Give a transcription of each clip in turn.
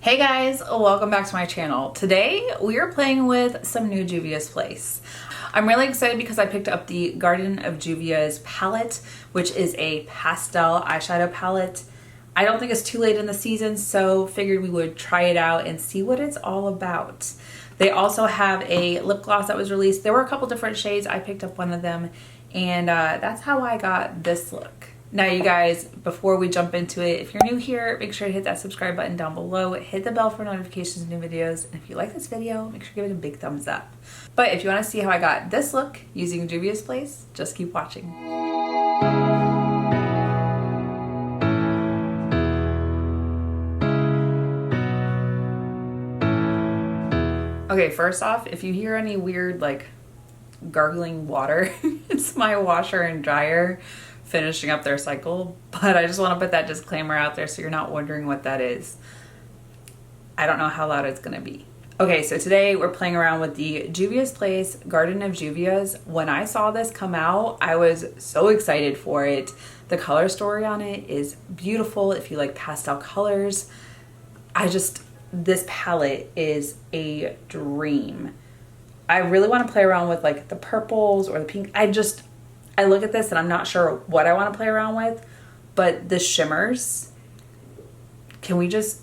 Hey guys, welcome back to my channel. Today we are playing with some new Juvia's Place. I'm really excited because I picked up the Garden of Juvia's palette, which is a pastel eyeshadow palette. I don't think it's too late in the season, so figured we would try it out and see what it's all about. They also have a lip gloss that was released. There were a couple different shades. I picked up one of them, and that's how I got this look. Now you guys, before we jump into it, if you're new here, make sure to hit that subscribe button down below, hit the bell for notifications of new videos, and if you like this video, make sure to give it a big thumbs up. But if you want to see how I got this look using Juvia's Place, just keep watching. Okay, first off, if you hear any weird like gargling water, it's my washer and dryer finishing up their cycle, but I just want to put that disclaimer out there so you're not wondering what that is. I don't know how loud it's gonna be. Okay, so today we're playing around with the Juvia's Place Garden of Juvia's. When I saw this come out, I was so excited for it. The color story on it is beautiful if you like pastel colors. This palette is a dream. I really want to play around with like the purples or the pink. I look at this and I'm not sure what I want to play around with, but the shimmers, can we just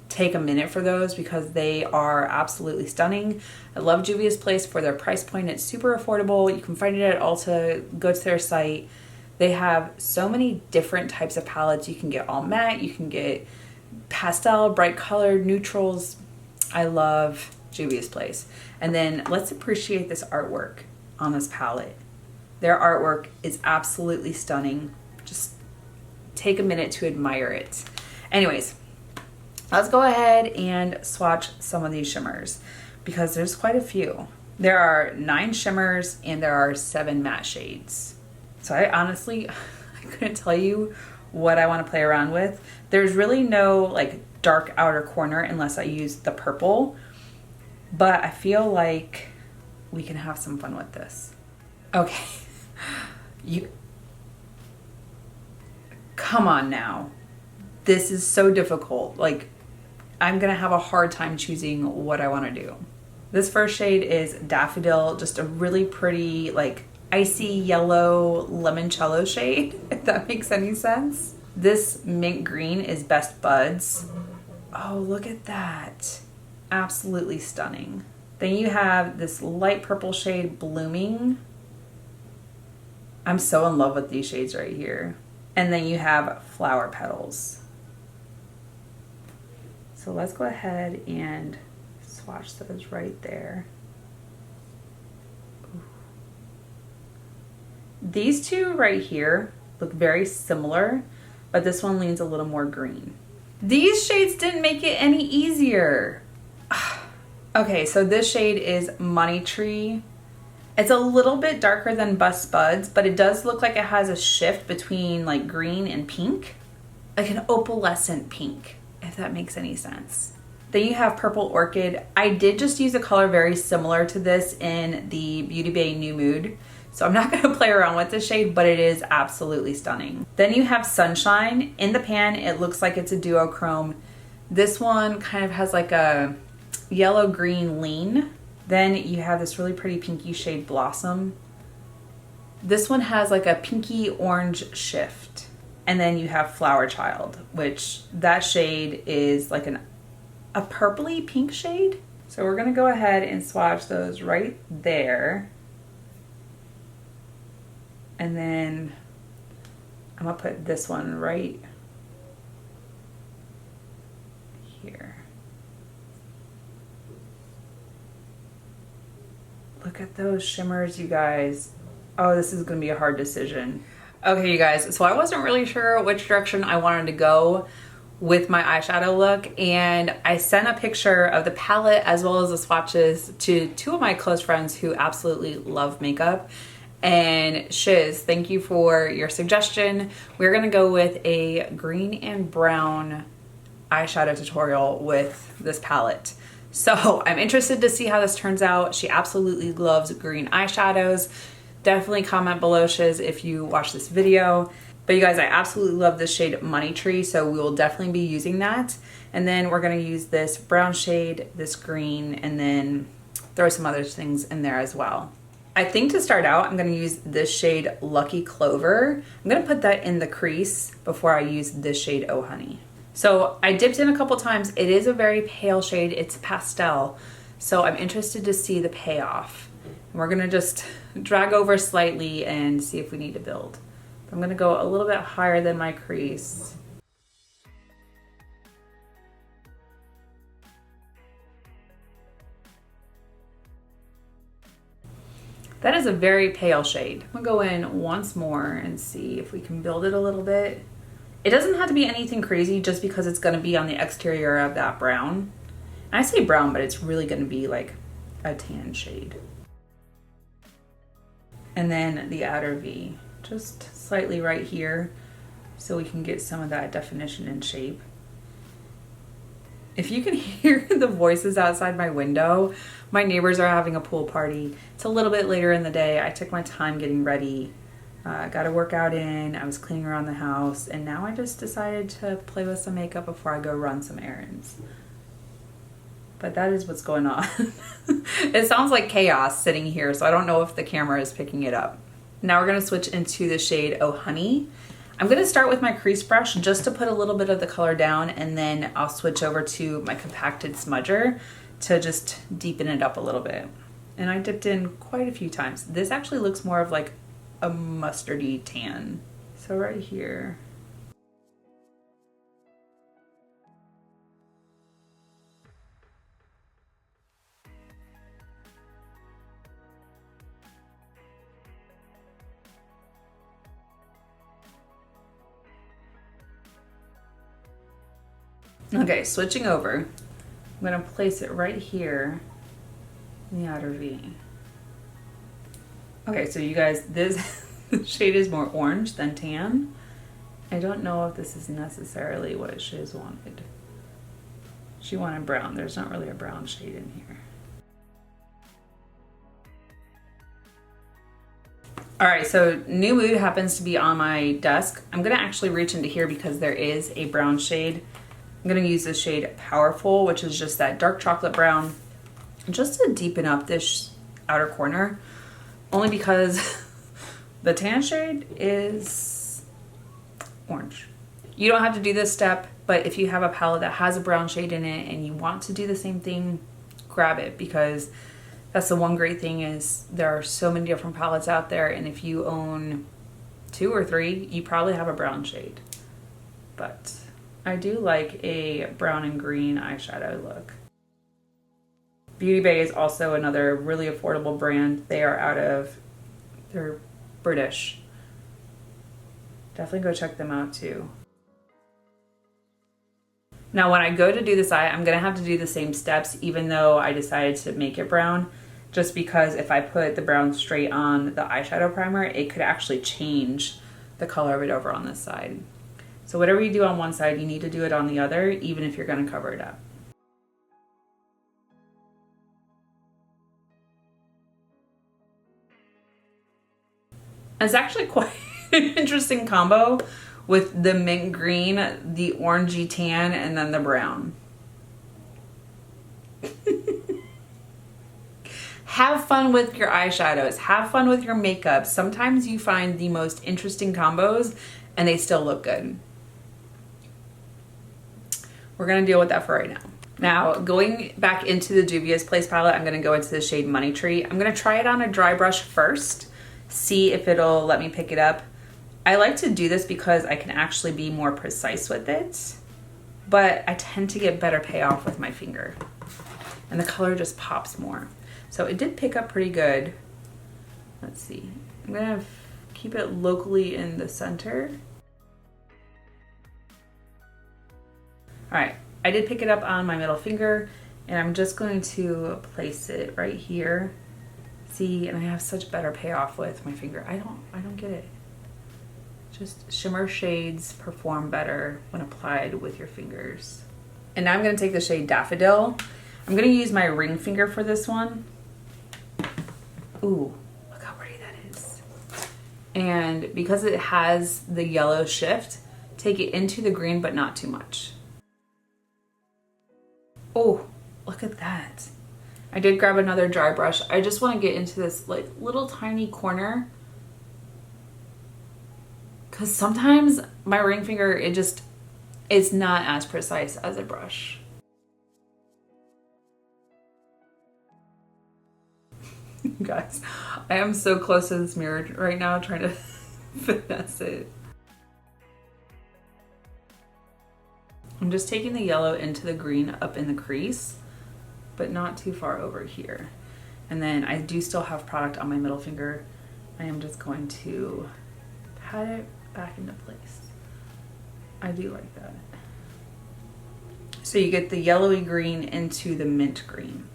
take a minute for those because they are absolutely stunning. I love Juvia's Place for their price point. It's super affordable. You can find it at Ulta. Go to their site. They have so many different types of palettes. You can get all matte, you can get pastel, bright colored, neutrals. I love Juvia's Place. And then let's appreciate this artwork on this palette. Their artwork is absolutely stunning. Just take a minute to admire it. Anyways, let's go ahead and swatch some of these shimmers because there's quite a few. There are 9 shimmers and there are 7 matte shades. So I honestly, I couldn't tell you what I want to play around with. There's really no like dark outer corner unless I use the purple, but I feel like we can have some fun with this. Okay. Come on now. This is so difficult. Like, I'm gonna have a hard time choosing what I want to do. This first shade is Daffodil, just a really pretty like icy yellow limoncello shade, if that makes any sense. This mint green is Best Buds. Oh, look at that. Absolutely stunning. Then you have this light purple shade, Blooming. I'm so in love with these shades right here. And then you have Flower Petals. So let's go ahead and swatch those right there. Ooh. These two right here look very similar, but this one leans a little more green. These shades didn't make it any easier. Okay, so this shade is Money Tree. It's a little bit darker than Best Buds, but it does look like it has a shift between like green and pink. Like an opalescent pink, if that makes any sense. Then you have Purple Orchid. I did just use a color very similar to this in the Beauty Bay New Mood, so I'm not gonna play around with this shade, but it is absolutely stunning. Then you have Sunshine. In the pan, it looks like it's a duochrome. This one kind of has like a yellow-green lean. Then you have this really pretty pinky shade Blossom. This one has like a pinky orange shift. And then you have Flower Child, which that shade is like a purpley pink shade. So we're gonna go ahead and swatch those right there. And then I'm gonna put this one right here. Look at those shimmers, you guys. Oh, this is gonna be a hard decision. Okay, you guys, so I wasn't really sure which direction I wanted to go with my eyeshadow look, and I sent a picture of the palette as well as the swatches to 2 of my close friends who absolutely love makeup. And Shiz, thank you for your suggestion. We're gonna go with a green and brown eyeshadow tutorial with this palette. So I'm interested to see how this turns out. She absolutely loves green eyeshadows. Definitely comment below, Shiz, if you watch this video. But you guys, I absolutely love this shade Money Tree, so we will definitely be using that. And then we're gonna use this brown shade, this green, and then throw some other things in there as well. I think to start out, I'm gonna use this shade Lucky Clover. I'm gonna put that in the crease before I use this shade Oh Honey. So I dipped in a couple times. It is a very pale shade, it's pastel. So I'm interested to see the payoff. And we're gonna just drag over slightly and see if we need to build. I'm gonna go a little bit higher than my crease. That is a very pale shade. I'm gonna go in once more and see if we can build it a little bit. It doesn't have to be anything crazy just because it's gonna be on the exterior of that brown. And I say brown, but it's really gonna be like a tan shade. And then the outer V, just slightly right here so we can get some of that definition and shape. If you can hear the voices outside my window, my neighbors are having a pool party. It's a little bit later in the day. I took my time getting ready, got a workout in, I was cleaning around the house, and now I just decided to play with some makeup before I go run some errands. But that is what's going on. It sounds like chaos sitting here, so I don't know if the camera is picking it up. Now we're gonna switch into the shade Oh Honey. I'm gonna start with my crease brush just to put a little bit of the color down, and then I'll switch over to my compacted smudger to just deepen it up a little bit. And I dipped in quite a few times. This actually looks more of like a mustardy tan. So right here. Okay, switching over. I'm gonna place it right here in the outer V. Okay, so you guys, this shade is more orange than tan. I don't know if this is necessarily what Shiz wanted. She wanted brown. There's not really a brown shade in here. All right, so New Mood happens to be on my desk. I'm gonna actually reach into here because there is a brown shade. I'm gonna use this shade Powerful, which is just that dark chocolate brown, just to deepen up this outer corner, only because the tan shade is orange. You don't have to do this step, but if you have a palette that has a brown shade in it and you want to do the same thing, grab it, because that's the one great thing is there are so many different palettes out there, and if you own 2 or 3, you probably have a brown shade. But I do like a brown and green eyeshadow look. Beauty Bay is also another really affordable brand. They're British. Definitely go check them out too. Now when I go to do this eye, I'm gonna have to do the same steps even though I decided to make it brown, just because if I put the brown straight on the eyeshadow primer, it could actually change the color of it over on this side. So whatever you do on one side, you need to do it on the other, even if you're gonna cover it up. It's actually quite an interesting combo with the mint green, the orangey tan, and then the brown. Have fun with your eyeshadows, have fun with your makeup. Sometimes you find the most interesting combos and they still look good. We're gonna deal with that for right now. Now, going back into the Juvia's Place palette, I'm gonna go into the shade Money Tree. I'm gonna try it on a dry brush first, see if it'll let me pick it up. I like to do this because I can actually be more precise with it, but I tend to get better payoff with my finger. And the color just pops more. So it did pick up pretty good. Let's see. I'm gonna keep it locally in the center. All right, I did pick it up on my middle finger, and I'm just going to place it right here. See, and I have such better payoff with my finger. I don't get it. Just shimmer shades perform better when applied with your fingers. And now I'm gonna take the shade Daffodil. I'm gonna use my ring finger for this one. Ooh, look how pretty that is. And because it has the yellow shift, take it into the green, but not too much. Oh, look at that. I did grab another dry brush. I just want to get into this like little tiny corner, because sometimes my ring finger, it's not as precise as a brush. Guys, I am so close to this mirror right now trying to finesse it. I'm just taking the yellow into the green up in the crease, but not too far over here. And then I do still have product on my middle finger. I am just going to pat it back into place. I do like that. So you get the yellowy green into the mint green.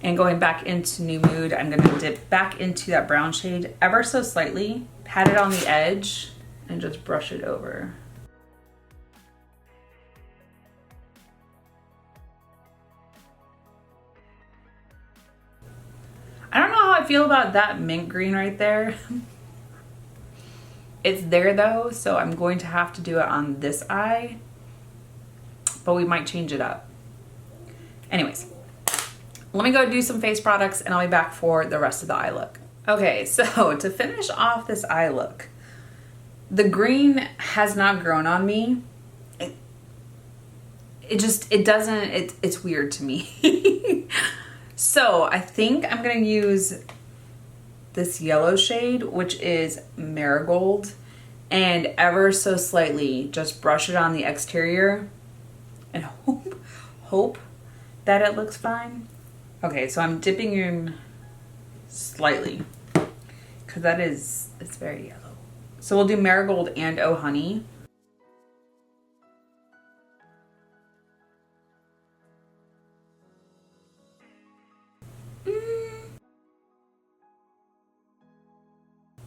And going back into New Mood, I'm gonna dip back into that brown shade ever so slightly, pat it on the edge, and just brush it over. I don't know how I feel about that mint green right there. It's there though, so I'm going to have to do it on this eye, but we might change it up. Anyways, let me go do some face products and I'll be back for the rest of the eye look. Okay, so to finish off this eye look, the green has not grown on me. It's weird to me. So I think I'm gonna use this yellow shade, which is Marigold, and ever so slightly just brush it on the exterior and hope that it looks fine. Okay, so I'm dipping in slightly because it's very yellow. So we'll do Marigold and Oh Honey.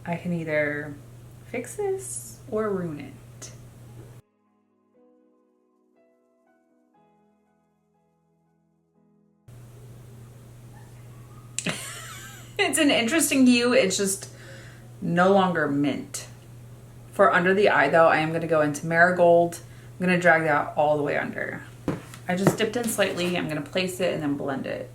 I can either fix this or ruin it. It's an interesting hue, it's just no longer mint. For under the eye though, I am gonna go into Marigold. I'm gonna drag that all the way under. I just dipped in slightly, I'm gonna place it and then blend it.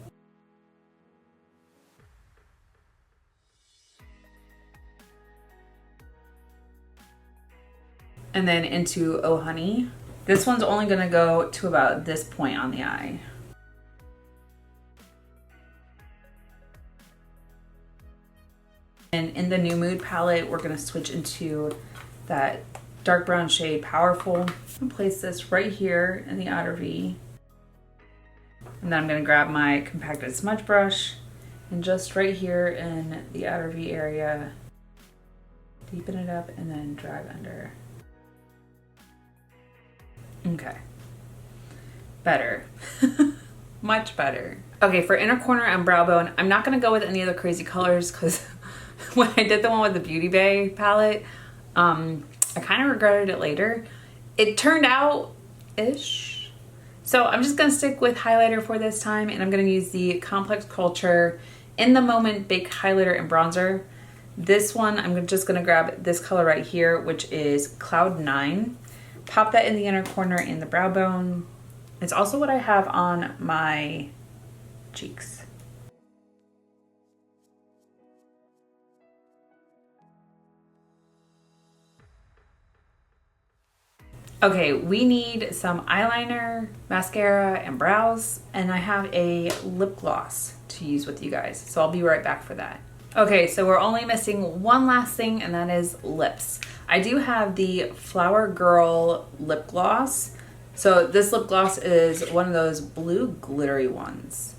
And then into Oh Honey. This one's only gonna go to about this point on the eye. And in the New Mood palette, we're gonna switch into that dark brown shade, Powerful. I'm gonna place this right here in the outer V. And then I'm gonna grab my compacted smudge brush and just right here in the outer V area, deepen it up and then drag under. Okay, better, much better. Okay, for inner corner and brow bone, I'm not gonna go with any of the crazy colors because when I did the one with the Beauty Bay palette, I kind of regretted it later. It turned out ish. So I'm just gonna stick with highlighter for this time, and I'm gonna use the Complex Culture In the Moment Baked Highlighter and Bronzer. This one, I'm just gonna grab this color right here, which is Cloud 9. Pop that in the inner corner in the brow bone. It's also what I have on my cheeks. Okay, we need some eyeliner, mascara, and brows, and I have a lip gloss to use with you guys, so I'll be right back for that. Okay, so we're only missing one last thing, and that is lips. I do have the Flower Girl lip gloss. So this lip gloss is one of those blue glittery ones,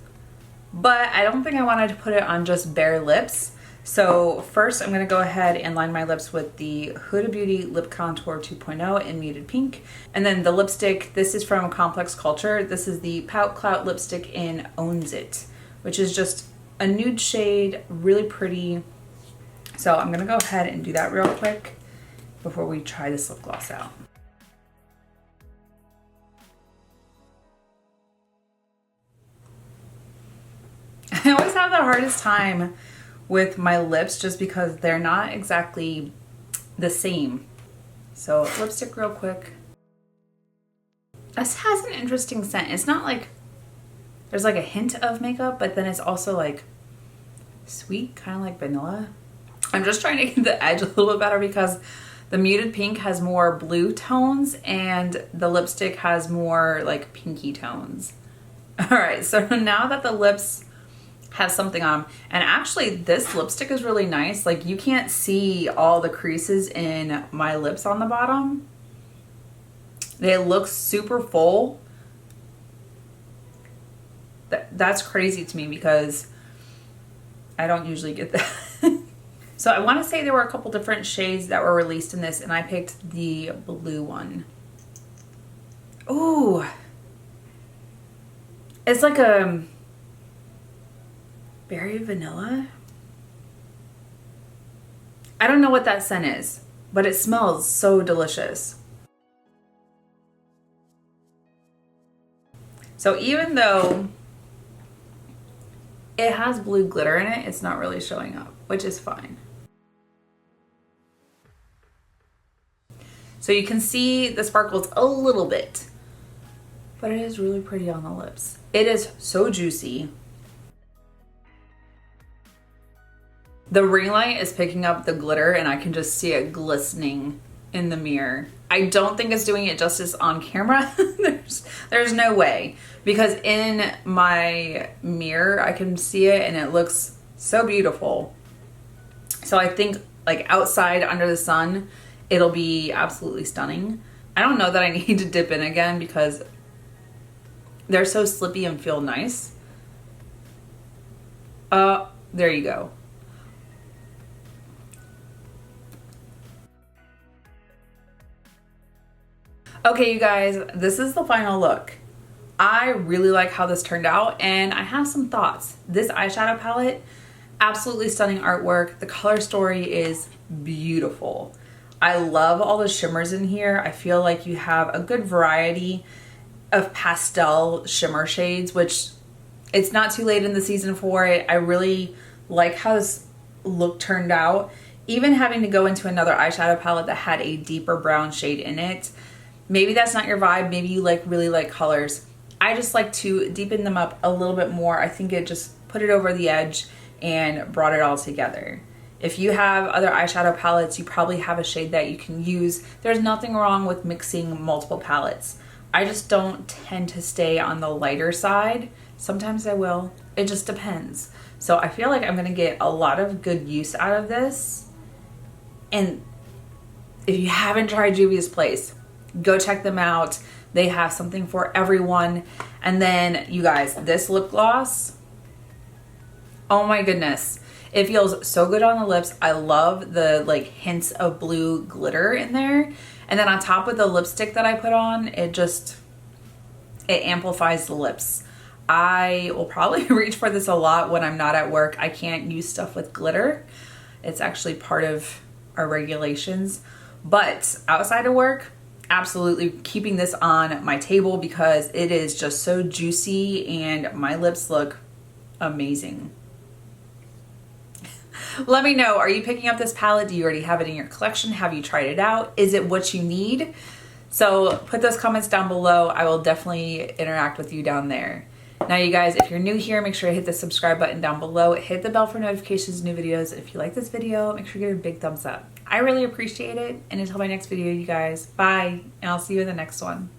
but I don't think I wanted to put it on just bare lips. So first I'm gonna go ahead and line my lips with the Huda Beauty Lip Contour 2.0 in Muted Pink. And then the lipstick, this is from Complex Culture. This is the Pout Clout lipstick in Owns It, which is just a nude shade, really pretty. So I'm gonna go ahead and do that real quick before we try this lip gloss out. I always have the hardest time with my lips just because they're not exactly the same. So lipstick real quick. This has an interesting scent. It's not like There's like a hint of makeup, but then it's also like sweet, kind of like vanilla. I'm just trying to get the edge a little bit better because the muted pink has more blue tones and the lipstick has more like pinky tones. All right, so now that the lips have something on, and actually this lipstick is really nice. Like you can't see all the creases in my lips on the bottom. They look super full. That's crazy to me because I don't usually get that. So I want to say there were a couple different shades that were released in this, and I picked the blue one. Ooh. It's like a berry vanilla. I don't know what that scent is, but it smells so delicious. So even though it has blue glitter in it, it's not really showing up, which is fine. So you can see the sparkles a little bit, but it is really pretty on the lips. It is so juicy. The ring light is picking up the glitter and I can just see it glistening in the mirror. I don't think it's doing it justice on camera. There's no way, because in my mirror I can see it and it looks so beautiful. So I think like outside under the sun, it'll be absolutely stunning. I don't know that I need to dip in again because they're so slippy and feel nice. There you go. Okay, you guys, this is the final look. I really like how this turned out and I have some thoughts. This eyeshadow palette, absolutely stunning artwork. The color story is beautiful. I love all the shimmers in here. I feel like you have a good variety of pastel shimmer shades, which it's not too late in the season for it. I really like how this look turned out. Even having to go into another eyeshadow palette that had a deeper brown shade in it, maybe that's not your vibe. Maybe you really like colors. I just like to deepen them up a little bit more. I think it just put it over the edge and brought it all together. If you have other eyeshadow palettes, you probably have a shade that you can use. There's nothing wrong with mixing multiple palettes. I just don't tend to stay on the lighter side. Sometimes I will. It just depends. So I feel like I'm gonna get a lot of good use out of this. And if you haven't tried Juvia's Place, go check them out. They have something for everyone. And then you guys, this lip gloss, oh my goodness. It feels so good on the lips. I love the like hints of blue glitter in there. And then on top of the lipstick that I put on, it amplifies the lips. I will probably reach for this a lot when I'm not at work. I can't use stuff with glitter. It's actually part of our regulations. But outside of work, absolutely keeping this on my table because it is just so juicy and my lips look amazing. Let me know, are you picking up this palette? Do you already have it in your collection? Have you tried it out? Is it what you need? So put those comments down below. I will definitely interact with you down there. Now you guys, if you're new here, make sure to hit the subscribe button down below. Hit the bell for notifications, new videos. If you like this video, make sure you give it a big thumbs up. I really appreciate it. And until my next video, you guys, bye. And I'll see you in the next one.